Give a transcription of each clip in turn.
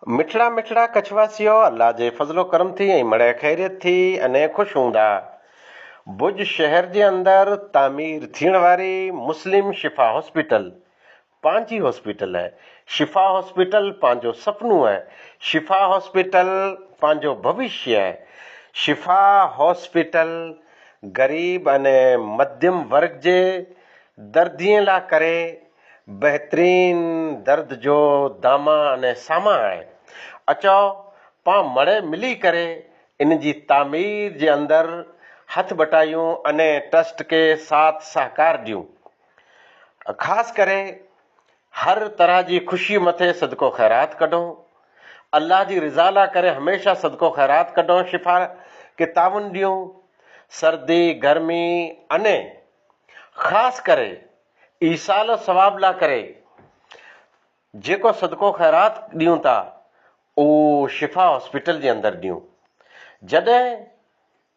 मिठड़ा मिठड़ा कछवासियो अल्लाह जे फज़लो करम थी ऐं मड़े ख़ैरियत थी अने ख़ुश हूंदा। भुज शहर जे अंदर तामीर थियण वारी मुस्लिम शिफा हॉस्पिटल पंहिंजी हॉस्पिटल है। शिफा हॉस्पिटल पंहिंजो सपनो है। शिफा हॉस्पिटल पंहिंजो भविष्य है। शिफा हॉस्पिटल गरीब अने मध्यम वर्ग जे दर्दीअ लाइ करे बेहतरीन दर्द जो दामा अने सामा है। अचो पां मड़े मिली करे इन जी तामीर जे अंदर हथ बटायूं अने ट्रस्ट के साथ सहकार ॾियूं। ख़ासि करे हर तरह जी ख़ुशी मथे सदको ख़ैरात कढूं। अल्लाह जी रिज़ा लाइ करे हमेशा सदको ख़ैरात कढूं। शिफा के ताउन ॾियूं। सर्दी गर्मी अने ख़ासि करे ईसाल सवाब लाइ करे जेको सदको ख़ैरात ॾियूं था उहो शिफा हॉस्पिटल जे अंदरि ॾियूं। जॾहिं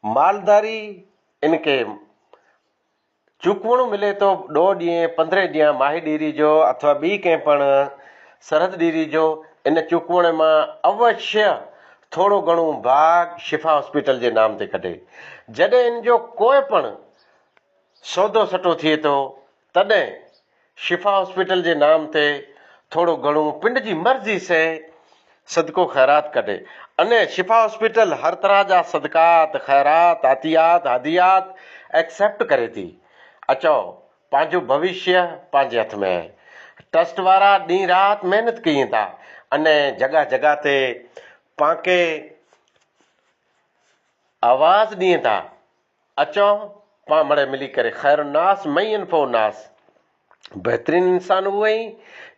मालदारी इनके चुकवणो मिले तो 2 ॾींहं 15 ॾींहं माही ॾीरी जो अथवा ॿी कंहिं पण सरहद ॾीरी जो इन चुकवण मां अवश्य थोरो घणो भाग शिफा हॉस्पिटल जे नाम ते कढे। जॾहिं इन जो कोई पण सौदो सटो थिए थो तॾहिं शिफा हॉस्पिटल जे नाम ते थोरो घणो पिंड जी मर्ज़ी से सदको ख़ैरात कढे। अने शिफा हॉस्पिटल हर तरह जा सदकात ख़ैरात आतियात हादियात एक्सेप्ट करे थी। अचो पंहिंजो भविष्य पंहिंजे हथ में है। ट्रस्ट वारा ॾींहुं राति महिनत कयूं था अने जगह जगह ते पांखे आवाज़ ॾियूं था। अचो पां मड़े मिली करे ख़ैर नास मई इन्फो नास बेहतरीन इंसान उहो ई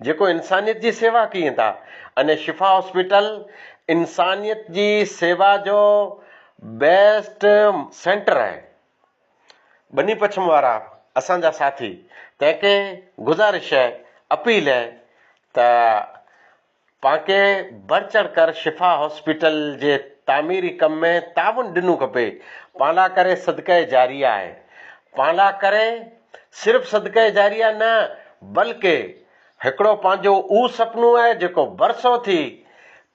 जेको इंसानियत जी सेवा कयूं था। अने शिफा हॉस्पिटल इंसानियत जी सेवा जो बेस्ट सेंटर है। बनी पछम वारा असांजा साथी तंहिंखे गुज़ारिश है अपील है त पांखे बढ़ चढ़ कर शिफा हॉस्पिटल जे तामीरी कम में ताउन ॾिनो खपे। पाला करे सदक़े जारिया है। पाला करे सिर्फ़ सदक़े जारिया न बल्कि हिकिड़ो पंहिंजो उहो सपनो है जेको बरसों थी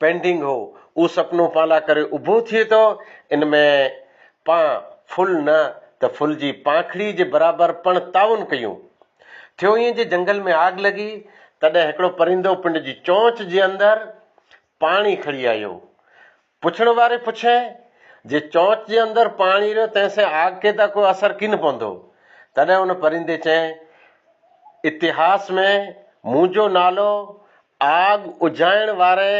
पेंडिंग हो। उहो सपनो पाला करे उभो थिए थो। इन में पां फुल न त फुल जी पाखड़ी जे बराबर पण ताउन कयूं। थियो ईअं जे जंगल में आग लगी तॾहिं हिकिड़ो परिंदो पिंड जी चोंच जे अंदरि पाणी खणी आयो। पुछण वारे पुछे जे चोंच जे अंदरि पाणी रहियो तंहिंसे आग के त कोई असर किन पवंदो। तॾहिं उन परिंदे चई इतिहास में मुंहिंजो नालो आग उजाइण वारे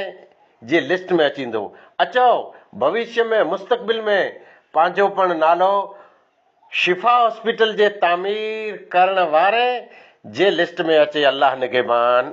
जे लिस्ट में अचींदो। अचो भविष्य में मुस्तक़बिल में पंहिंजो पण नालो शिफा हॉस्पिटल जे तामीर करण वारे जे लिस्ट में अचे। अल्लाह निगहबान।